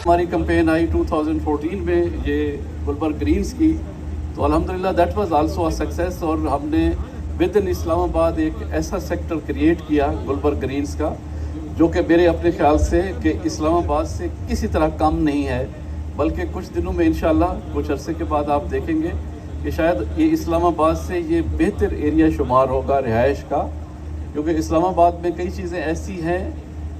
ہماری کمپین آئی 2014 میں یہ گلبرگ گرینز کی، تو الحمدللہ that was also a success, اور ہم نے ود ان اسلام آباد ایک ایسا سیکٹر کریٹ کیا گلبرگ گرینز کا، جو کہ میرے اپنے خیال سے کہ اسلام آباد سے کسی طرح کم نہیں ہے، بلکہ کچھ دنوں میں انشاءاللہ کچھ عرصے کے بعد آپ دیکھیں گے کہ شاید یہ اسلام آباد سے یہ بہتر ایریا شمار ہوگا رہائش کا، کیونکہ اسلام آباد میں کئی چیزیں ایسی ہیں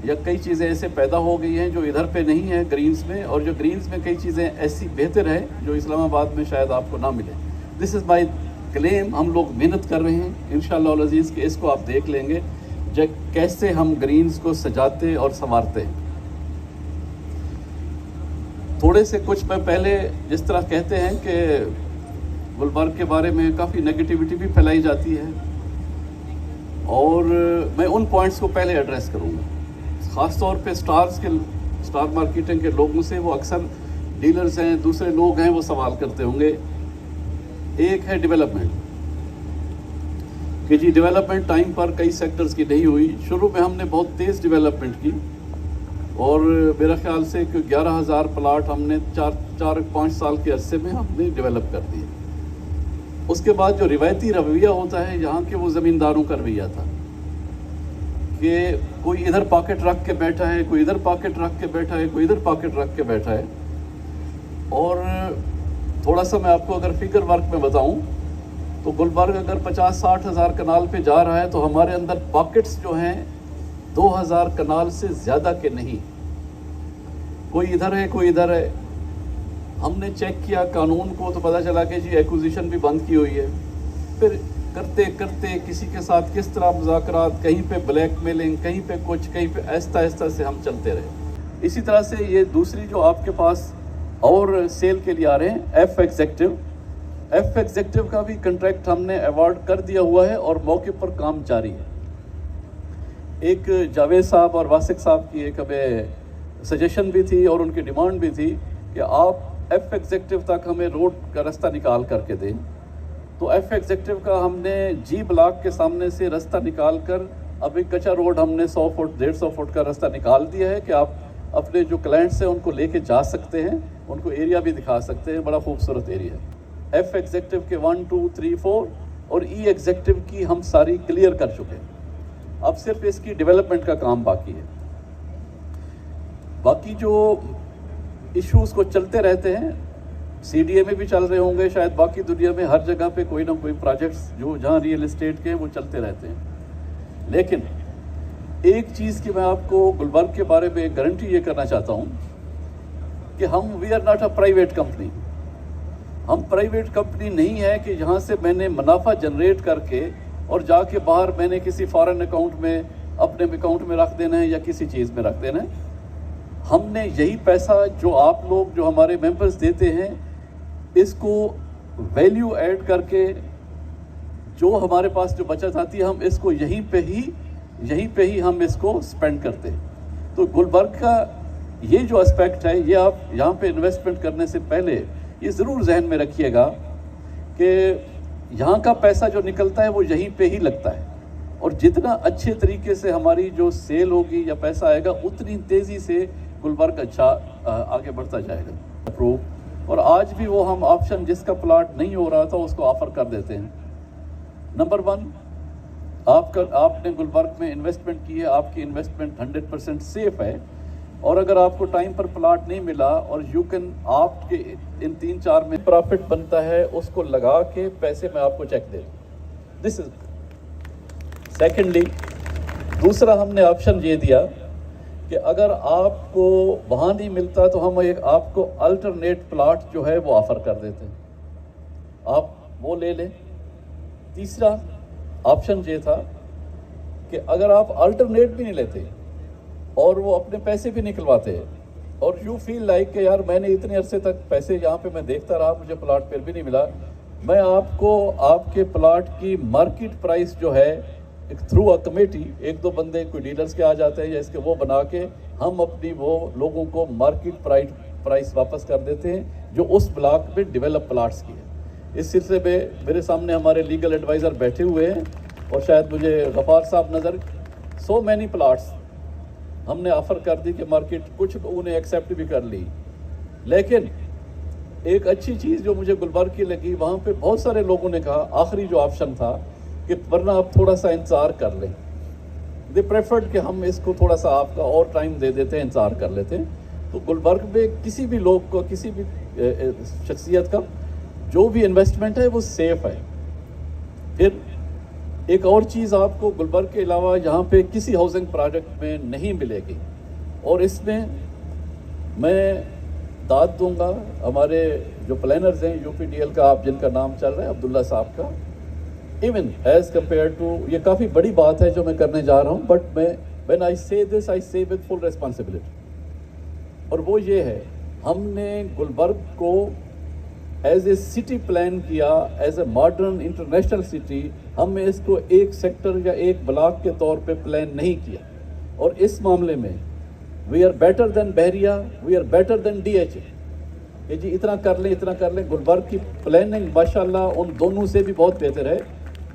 یا کئی چیزیں ایسے پیدا ہو گئی ہیں جو ادھر پہ نہیں ہیں گرینز میں، اور جو گرینز میں کئی چیزیں ایسی بہتر ہیں جو اسلام آباد میں شاید آپ کو نہ ملے۔ دس از مائی کلیم، ہم لوگ محنت کر رہے ہیں انشاءاللہ العزیز کہ اس کو آپ دیکھ لیں گے کیسے ہم گرینز کو سجاتے اور سنوارتے ہیں۔ تھوڑے سے کچھ میں پہلے جس طرح کہتے ہیں کہ گلبرگ کے بارے میں کافی نگیٹیوٹی بھی پھیلائی جاتی ہے، اور میں ان پوائنٹس کو پہلے ایڈریس کروں گا، خاص طور پہ سٹار مارکیٹنگ کے لوگوں سے، وہ اکثر ڈیلرز ہیں، دوسرے لوگ ہیں، وہ سوال کرتے ہوں گے۔ ایک ہے ڈیولپمنٹ، کہ جی ڈیولپمنٹ ٹائم پر کئی سیکٹرز کی نہیں ہوئی۔ شروع میں ہم نے بہت تیز ڈیولپمنٹ کی، اور میرا خیال سے کہ 11,000 پلاٹ ہم نے 4-5 سال کے عرصے میں ہم نے ڈیولپ کر دیے۔ اس کے بعد جو روایتی رویہ ہوتا ہے یہاں کے، وہ زمینداروں کا رویہ تھا کہ کوئی ادھر پاکٹ رکھ کے بیٹھا ہے، کوئی ادھر پاکٹ رکھ کے بیٹھا ہے، کوئی ادھر پاکٹ رکھ کے بیٹھا ہے۔ اور تھوڑا سا میں آپ کو اگر فگر ورک میں بتاؤں تو گلبرگ اگر 50-60 ہزار کنال پہ جا رہا ہے تو ہمارے اندر پاکٹس جو ہیں 2,000 کنال سے زیادہ کے نہیں، کوئی ادھر ہے کوئی ادھر ہے۔ ہم نے چیک کیا قانون کو تو پتہ چلا کہ جی ایکوزیشن بھی بند کی ہوئی ہے۔ پھر کرتے کرتے کسی کے ساتھ کس طرح مذاکرات، کہیں پہ بلیک میلنگ، کہیں پہ کچھ، کہیں پہ آہستہ آہستہ سے ہم چلتے رہے۔ اسی طرح سے یہ دوسری جو آپ کے پاس اور سیل کے لیے آ رہے ہیں، ایف ایگزیکٹو کا بھی کنٹریکٹ ہم نے ایوارڈ کر دیا ہوا ہے، اور موقع پر کام جاری ہے۔ ایک جاوید صاحب اور واسق صاحب کی ایک ہمیں سجیشن بھی تھی اور ان کی ڈیمانڈ بھی تھی کہ آپ ایف ایگزیکٹو تک ہمیں روڈ کا رستہ نکال کر کے دیں، تو ایف ایگزیکٹو کا ہم نے جی بلاک کے سامنے سے رستہ نکال کر اب ایک کچا روڈ ہم نے 100 فٹ 150 فٹ کا رستہ نکال دیا ہے کہ آپ اپنے جو کلائنٹس ہیں ان کو لے کے جا سکتے ہیں، ان کو ایریا بھی دکھا سکتے ہیں۔ بڑا خوبصورت ایریا ہے۔ ایف ایگزیکٹو کے 1 2 3 4 اور ای ایگزیکٹو کی ہم ساری کلیئر کر چکے ہیں، اب صرف اس کی ڈیولپمنٹ کا کام باقی ہے۔ باقی جو ایشوز کو چلتے رہتے ہیں، سی ڈی اے میں بھی چل رہے ہوں گے، شاید باقی دنیا میں ہر جگہ پہ کوئی نہ کوئی پروجیکٹس جو جہاں ریئل اسٹیٹ کے ہیں وہ چلتے رہتے ہیں۔ لیکن ایک چیز کی میں آپ کو گلبرگ کے بارے میں گارنٹی یہ کرنا چاہتا ہوں کہ we are not a private company. ہم پرائیویٹ کمپنی نہیں ہے کہ جہاں سے میں نے منافع جنریٹ کر کے اور جا کے باہر میں نے کسی فارن اکاؤنٹ میں اپنے اکاؤنٹ میں رکھ دینا ہے یا کسی چیز میں رکھ دینا ہے۔ ہم نے یہی پیسہ جو آپ لوگ جو ہمارے ممبرز دیتے ہیں، اس کو ویلیو ایڈ کر کے جو ہمارے پاس جو بچت آتی ہے، ہم اس کو یہیں پہ ہی ہم اس کو سپینڈ کرتے ہیں۔ تو گلبرگ کا یہ جو اسپیکٹ ہے، یہ آپ یہاں پہ انویسٹمنٹ کرنے سے پہلے یہ ضرور ذہن میں رکھیے گا کہ یہاں کا پیسہ جو نکلتا ہے وہ یہیں پہ ہی لگتا ہے، اور جتنا اچھے طریقے سے ہماری جو سیل ہوگی یا پیسہ آئے گا، اتنی تیزی سے گلبرگ اچھا آگے بڑھتا جائے گا۔ اپروو، اور آج بھی وہ ہم آپشن جس کا پلاٹ نہیں ہو رہا تھا اس کو آفر کر دیتے ہیں۔ نمبر 1، آپ نے گلبرگ میں انویسٹمنٹ کی ہے، آپ کی انویسٹمنٹ 100% سیف ہے، اور اگر آپ کو ٹائم پر پلاٹ نہیں ملا اور آپ کے ان 3-4 میں پرافٹ بنتا ہے، اس کو لگا کے پیسے میں آپ کو چیک دے دوں۔ دس از سیکنڈلی، دوسرا ہم نے آپشن یہ دیا کہ اگر آپ کو وہاں نہیں ملتا تو ہم آپ کو الٹرنیٹ پلاٹ جو ہے وہ آفر کر دیتے ہیں، آپ وہ لے لیں۔ تیسرا آپشن یہ تھا کہ اگر آپ الٹرنیٹ بھی نہیں لیتے اور وہ اپنے پیسے بھی نکلواتے اور یو فیل لائک کہ یار میں نے اتنے عرصے تک پیسے یہاں پہ میں دیکھتا رہا، مجھے پلاٹ پھر بھی نہیں ملا، میں آپ کو آپ کے پلاٹ کی مارکیٹ پرائس جو ہے تھرو اے کمیٹی، 1-2 بندے کوئی ڈیلرز کے آ جاتے ہیں یا اس کے، وہ بنا کے ہم اپنی وہ لوگوں کو مارکیٹ پرائس واپس کر دیتے ہیں جو اس بلاک میں ڈیولپ پلاٹس کی ہے۔ اس سلسلے میں میرے سامنے ہمارے لیگل ایڈوائزر بیٹھے ہوئے ہیں، اور شاید مجھے غفار صاحب نظر، سو مینی پلاٹس ہم نے آفر کر دی کہ مارکیٹ کچھ لوگوں نے ایکسیپٹ بھی کر لی. لیکن ایک اچھی چیز جو مجھے گلبرگ کی لگی, وہاں پہ بہت سارے لوگوں نے کہا آخری جو آپشن تھا کہ ورنہ آپ تھوڑا سا انتظار کر لیں. دے پریفرڈ کہ ہم اس کو تھوڑا سا آپ کا اور ٹائم دے دیتے ہیں, انتظار کر لیتے ہیں. تو گلبرگ میں کسی بھی لوگ کو, کسی بھی شخصیت کا جو بھی انویسٹمنٹ ہے وہ سیف ہے. پھر ایک اور چیز آپ کو گلبرگ کے علاوہ یہاں پہ کسی ہاؤسنگ پروجیکٹ میں نہیں ملے گی, اور اس میں میں داد دوں گا ہمارے جو پلانرز ہیں یو پی ڈی ایل کا, آپ جن کا نام چل رہا ہے عبداللہ صاحب کا. ایون ایز کمپیئر ٹو, یہ کافی بڑی بات ہے جو میں کرنے جا رہا ہوں, بٹ میں وین آئی سے دس آئی سے ود فل ریسپانسبلٹی. اور وہ یہ ہے, ہم نے گلبرگ کو ایز اے سٹی پلان کیا, as a modern international city. ہم نے اس کو ایک سیکٹر یا ایک بلاک کے طور پہ پلان نہیں کیا, اور اس معاملے میں وی are better than Bahria, we are better than D H A. کہ جی اتنا کر لیں, اتنا کر لیں. گلبرگ کی پلاننگ ماشاءاللہ ان دونوں سے بھی بہت بہتر ہے.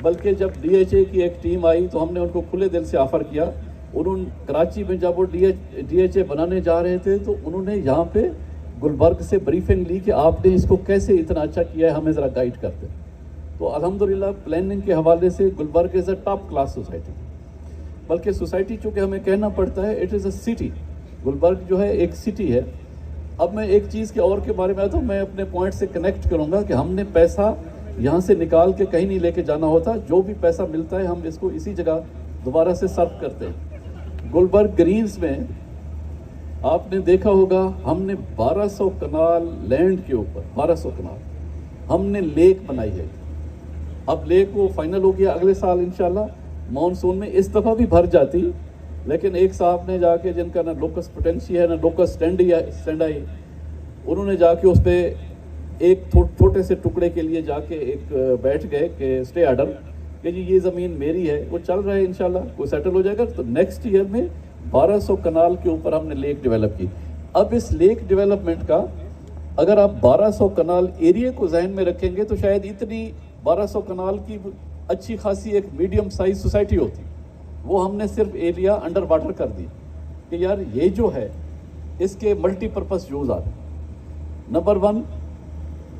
بلکہ جب ڈی ایچ اے کی ایک ٹیم آئی تو ہم نے ان کو کھلے دل سے آفر کیا. انہوں کراچی میں جب وہ ڈی ایچ اے بنانے جا رہے تھے تو انہوں نے یہاں پہ گلبرگ سے بریفنگ لی کہ آپ نے اس کو کیسے اتنا اچھا کیا ہے, ہمیں ذرا گائیڈ کرتے. تو الحمدللہ پلاننگ کے حوالے سے گلبرگ از اے ٹاپ کلاس سوسائٹی. بلکہ سوسائٹی چونکہ ہمیں کہنا پڑتا ہے it is a city. Gulberg جو ہے ایک سٹی ہے. اب میں ایک چیز کے اور کے بارے میں آتا ہوں, میں اپنے پوائنٹ سے کنیکٹ کروں گا کہ ہم نے پیسہ یہاں سے نکال کے کہیں نہیں لے کے جانا ہوتا. جو بھی پیسہ ملتا ہے ہم اس کو اسی جگہ دوبارہ سے سرو کرتے ہیں. گلبرگ گرینز میں آپ نے دیکھا ہوگا ہم نے 1200 کنال لینڈ کے اوپر 1200 کنال ہم نے لیک بنائی ہے. اب لیک وہ فائنل ہو گیا, اگلے سال انشاءاللہ مانسون میں اس دفعہ بھی بھر جاتی. لیکن ایک صاحب نے جا کے, جن کا نہ لوکس پوٹینشی ہے نہ لوکس اسٹینڈائی, انہوں نے جا کے اس پہ ایک چھوٹے سے ٹکڑے کے لیے جا کے ایک بیٹھ گئے کہ اسٹے آرڈر کہ جی یہ زمین میری ہے. وہ چل رہا ہے انشاءاللہ, کوئی سیٹل ہو جائے گا. تو نیکسٹ ایئر میں 1200 کنال کے اوپر ہم نے لیک ڈیولپ کی. اب اس لیک ڈیولپمنٹ کا اگر آپ 1200 کنال ایریا کو ذہن میں رکھیں گے تو شاید اتنی 1200 کنال کی اچھی خاصی ایک میڈیم سائز سوسائٹی ہوتی. وہ ہم نے صرف ایریا انڈر واٹر کر دی کہ یار یہ جو ہے اس کے ملٹی پرپس یوز آ رہے. نمبر 1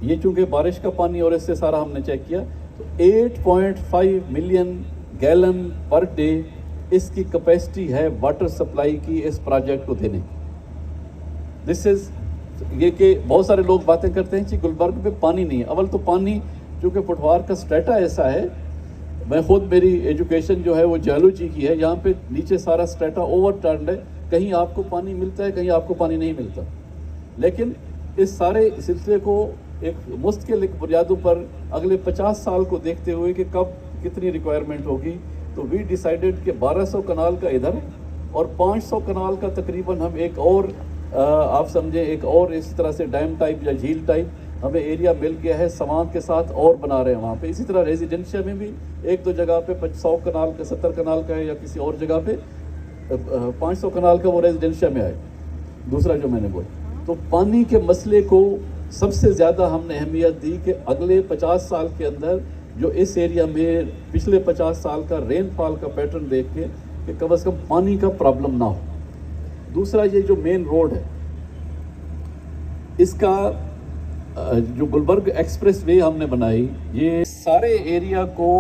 یہ چونکہ بارش کا پانی اور اس سے سارا ہم نے چیک کیا تو 8.5 ملین گیلن پر ڈے اس کی کیپیسٹی ہے واٹر سپلائی کی اس پروجیکٹ کو دینے کی. دس از یہ کہ بہت سارے لوگ باتیں کرتے ہیں کہ گلبرگ میں پانی نہیں ہے. اول تو پانی چونکہ پٹوار کا سٹیٹا ایسا ہے, میں خود میری ایجوکیشن جو ہے وہ جیولوجی کی ہے, یہاں پہ نیچے سارا سٹیٹا اوور ٹرنڈ ہے, کہیں آپ کو پانی ملتا ہے کہیں آپ کو پانی نہیں ملتا. لیکن اس سارے سلسلے کو ایک مستقل بنیادوں پر اگلے 50 سال کو دیکھتے ہوئے کہ کب کتنی ریکوائرمنٹ ہوگی, تو وی ڈیسائیڈڈ کہ 1200 کنال کا ادھر اور 500 کنال کا تقریباً ہم ایک اور آپ سمجھیں ایک اور اس طرح سے ڈیم ٹائپ یا جھیل ٹائپ ہمیں ایریا مل گیا ہے سامان کے ساتھ اور بنا رہے ہیں وہاں پہ. اسی طرح ریزیڈینشیا میں بھی ایک دو جگہ پہ 100 کنال کا 70 کنال کا ہے, یا کسی اور جگہ پہ 500 کنال کا وہ ریزیڈینشیا میں آئے. دوسرا جو میں نے بولا تو پانی کے مسئلے کو سب سے زیادہ ہم نے اہمیت دی کہ اگلے 50 سال کے اندر جو اس ایریا میں پچھلے 50 سال کا رین فال کا پیٹرن دیکھ کے کہ کم از کم پانی کا پرابلم نہ ہو. دوسرا یہ جو مین روڈ ہے اس کا جو گلبرگ ایکسپریس وے ہم نے بنائی, یہ سارے ایریا کو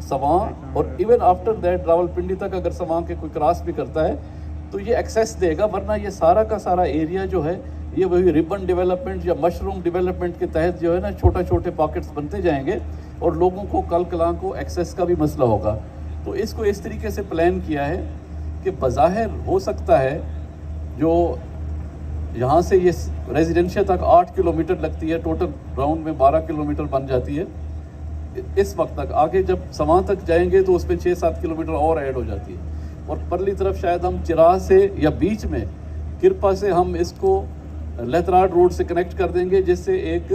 سواں اور ایون آفٹر دیٹ راولپنڈی تک اگر سواں کے کوئی کراس بھی کرتا ہے تو یہ ایکسیس دے گا. ورنہ یہ سارا کا سارا ایریا جو ہے یہ وہی ریبن ڈیولپمنٹ یا مشروم ڈیولپمنٹ کے تحت جو ہے نا چھوٹے پاکٹس بنتے جائیں گے اور لوگوں کو کل کلاں کو ایکسیس کا بھی مسئلہ ہوگا. تو اس کو اس طریقے سے پلان کیا ہے کہ بظاہر ہو سکتا ہے جو یہاں سے یہ ریزیڈینشیا تک 8 کلومیٹر لگتی ہے, ٹوٹل راؤنڈ میں 12 کلومیٹر بن جاتی ہے اس وقت تک. آگے جب سواں تک جائیں گے تو اس میں 6-7 کلومیٹر اور ایڈ ہو جاتی ہے. اور پرلی طرف شاید ہم چراہ سے یا بیچ میں کرپا سے ہم اس کو لہتراڑ روڈ سے کنیکٹ کر دیں گے, جس سے ایک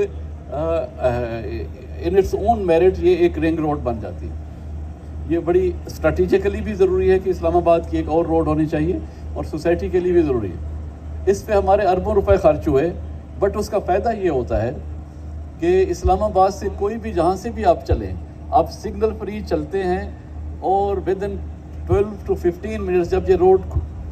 ان اٹس اون میرٹ یہ ایک رنگ روڈ بن جاتی ہے. یہ بڑی اسٹریٹجیکلی بھی ضروری ہے کہ اسلام آباد کی ایک اور روڈ ہونی چاہیے اور سوسائٹی کے لیے بھی ضروری ہے. اس پہ ہمارے اربوں روپے خرچ ہوئے, بٹ اس کا فائدہ یہ ہوتا ہے کہ اسلام آباد سے کوئی بھی جہاں سے بھی آپ چلیں آپ سگنل فری چلتے ہیں اور ود ان 12 to 15 منٹس جب یہ روڈ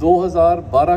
2012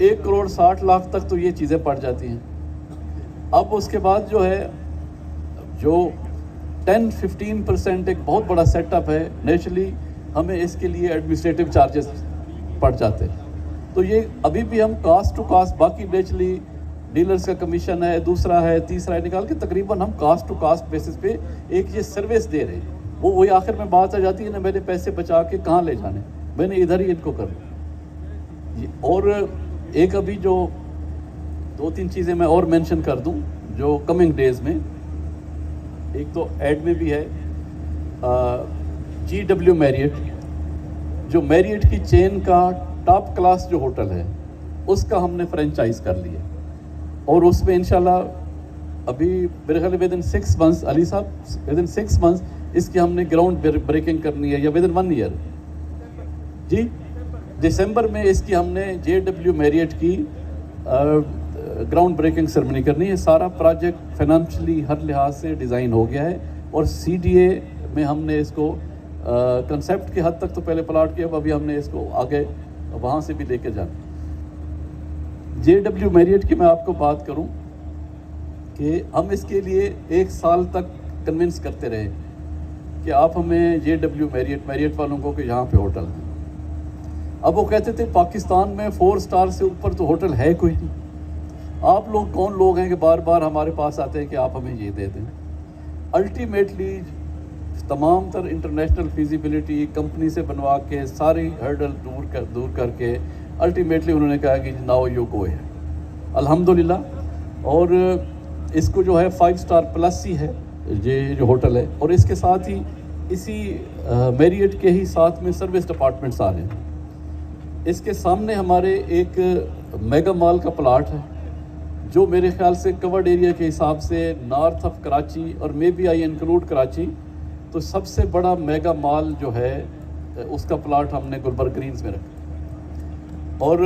1,60,00,000 تک تو یہ چیزیں پڑ جاتی ہیں. اب اس کے بعد جو ہے جو 10-15% ایک بہت بڑا سیٹ اپ ہے، نیچرلی ہمیں اس کے لیے ایڈمنسٹریٹو چارجز پڑ جاتے ہیں. تو یہ ابھی بھی ہم کاسٹ ٹو کاسٹ، باقی نیچرلی ڈیلرز کا کمیشن ہے، دوسرا ہے، تیسرا ہے، نکال کے تقریباً ہم کاسٹ ٹو کاسٹ بیسس پہ ایک یہ سروس دے رہے ہیں. وہی آخر میں بات آ جاتی ہے نا، میں نے پیسے بچا کے کہاں لے جانے، میں نے ادھر ہی ان کو کرنا. اور ایک ابھی جو 2-3 چیزیں میں اور مینشن کر دوں جو کمنگ ڈیز میں، ایک تو ایڈ میں بھی ہے GW میریٹ، جو میریٹ کی چین کا ٹاپ کلاس جو ہوٹل ہے اس کا ہم نے فرینچائز کر لیا، اور اس میں انشاءاللہ ابھی میرے خیال ود ان 6 months، علی صاحب ود ان 6 months اس کی ہم نے گراؤنڈ بریکنگ کرنی ہے، یا ود ان 1 year، جی دسمبر میں اس کی ہم نے JW میریٹ کی گراؤنڈ بریکنگ سرمنی کرنی ہے. سارا پروجیکٹ فائنانشلی ہر لحاظ سے ڈیزائن ہو گیا ہے، اور CDA میں ہم نے اس کو کنسیپٹ کی حد تک تو پہلے پلاٹ کیا، ابھی ہم نے اس کو آگے وہاں سے بھی لے کے جانا. JW میریٹ کی میں آپ کو بات کروں کہ ہم اس کے لیے 1 سال تک کنونس کرتے رہے کہ آپ ہمیں JW میریٹ والوں کو کہ یہاں پہ ہوٹل ہے. اب وہ کہتے تھے پاکستان میں 4 سٹار سے اوپر تو ہوٹل ہے کوئی نہیں. آپ لوگ کون لوگ ہیں کہ بار بار ہمارے پاس آتے ہیں کہ آپ ہمیں یہ دے دیں. الٹیمیٹلی تمام تر انٹرنیشنل فیزیبلٹی کمپنی سے بنوا کے ساری ہرڈل دور کر کے الٹیمیٹلی انہوں نے کہا کہ ناؤ یو گو ہے الحمدللہ. اور اس کو جو ہے 5 سٹار پلس ہی ہے یہ جو ہوٹل ہے، اور اس کے ساتھ ہی اسی میریٹ کے ہی ساتھ میں سروس ڈپارٹمنٹس آ رہے ہیں. اس کے سامنے ہمارے ایک میگا مال کا پلاٹ ہے جو میرے خیال سے کورڈ ایریا کے حساب سے نارتھ آف کراچی اور maybe I include Karachi تو سب سے بڑا میگا مال جو ہے اس کا پلاٹ ہم نے گلبرگ گرینز میں رکھا. اور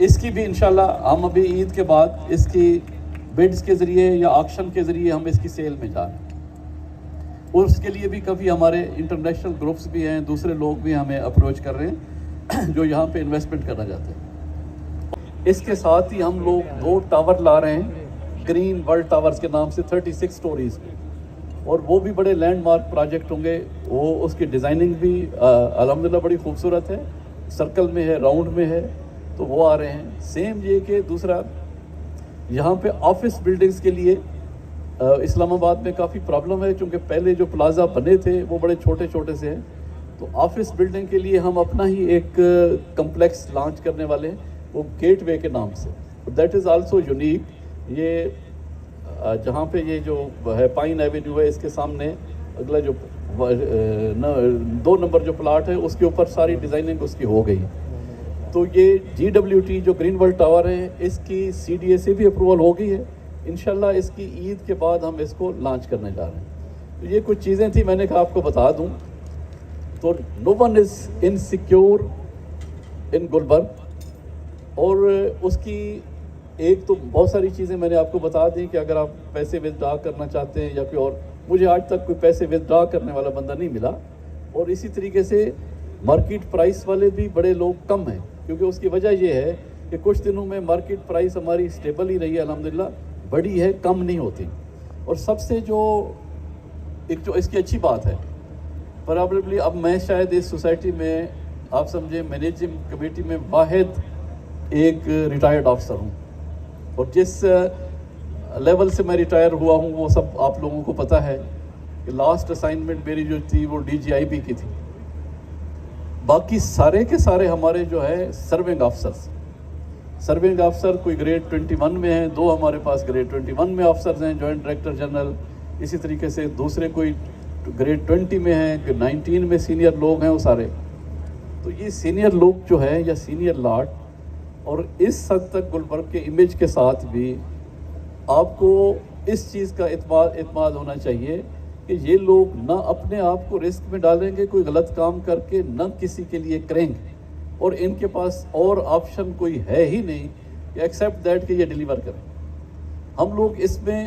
اس کی بھی انشاءاللہ ہم ابھی عید کے بعد اس کی بڈز کے ذریعے یا آکشن کے ذریعے ہم اس کی سیل میں جا رہے ہیں. اور اس کے لیے بھی کافی ہمارے انٹرنیشنل گروپس بھی ہیں، دوسرے لوگ بھی ہمیں اپروچ کر رہے ہیں جو یہاں پہ انویسٹمنٹ کرنا چاہتے ہیں. اس کے ساتھ ہی ہم لوگ 2 ٹاور لا رہے ہیں گرین ورلڈ ٹاورز کے نام سے 36 سٹوریز کے، اور وہ بھی بڑے لینڈ مارک پروجیکٹ ہوں گے. وہ اس کی ڈیزائننگ بھی الحمدللہ بڑی خوبصورت ہے، سرکل میں ہے، راؤنڈ میں ہے، تو وہ آ رہے ہیں. سیم یہ کہ دوسرا یہاں پہ آفس بلڈنگز کے لیے اسلام آباد میں کافی پرابلم ہے، چونکہ پہلے جو پلازا بنے تھے وہ بڑے چھوٹے چھوٹے سے ہیں. تو آفس بلڈنگ کے لیے ہم اپنا ہی ایک کمپلیکس لانچ کرنے والے ہیں، وہ گیٹ وے کے نام سے. That is also unique. یہ جہاں پہ یہ جو ہے پائن ایونیو ہے، اس کے سامنے اگلا جو 2 نمبر جو پلاٹ ہے اس کے اوپر ساری ڈیزائننگ اس کی ہو گئی. تو یہ GWT جو گرین ورلڈ ٹاور ہے اس کی CDA سے بھی اپروول ہو گئی ہے. انشاءاللہ اس کی عید کے بعد ہم اس کو لانچ کرنے جا رہے ہیں. تو یہ کچھ چیزیں تھیں، میں نے کہا آپ کو بتا دوں. تو نو ون از انسیکیور ان گلبرگ. اور اس کی ایک تو بہت ساری چیزیں میں نے آپ کو بتا دیں کہ اگر آپ پیسے ودرا کرنا چاہتے ہیں یا کوئی اور، مجھے آج تک کوئی پیسے ودرا کرنے والا بندہ نہیں ملا. اور اسی طریقے سے مارکیٹ پرائس والے بھی بڑے لوگ کم ہیں، کیونکہ اس کی وجہ یہ ہے کہ کچھ دنوں میں مارکیٹ پرائس ہماری اسٹیبل ہی رہی ہے الحمدللہ، بڑی ہے، کم نہیں ہوتی. اور سب سے جو اس کی اچھی بات ہے، پرابیبلی اب میں شاید اس سوسائٹی میں آپ سمجھیں مینیجنگ کمیٹی میں واحد ایک ریٹائرڈ آفیسر ہوں، اور جس لیول سے میں ریٹائر ہوا ہوں وہ سب آپ لوگوں کو پتہ ہے کہ لاسٹ اسائنمنٹ میری جو تھی وہ DGIB کی تھی. باقی سارے کے سارے ہمارے جو ہے سرونگ آفسر کوئی گریڈ 21 میں ہیں، 2 ہمارے پاس گریڈ 21 میں آفسرز ہیں، جوائنٹ ڈائریکٹر جنرل. اسی طریقے سے دوسرے کوئی گریڈ 20 میں ہیں، 19 میں سینئر لوگ ہیں وہ سارے. تو یہ سینئر لوگ جو ہے یا سینئر لاٹ، اور اس حد تک گلبرگ کے امیج کے ساتھ بھی آپ کو اس چیز کا اعتماد ہونا چاہیے کہ یہ لوگ نہ اپنے آپ کو رسک میں ڈالیں گے کوئی غلط کام کر کے، نہ کسی کے لیے کریں گے، اور ان کے پاس اور آپشن کوئی ہے ہی نہیں کہ ایکسیپٹ دیٹ کہ یہ ڈیلیور کریں. ہم لوگ اس میں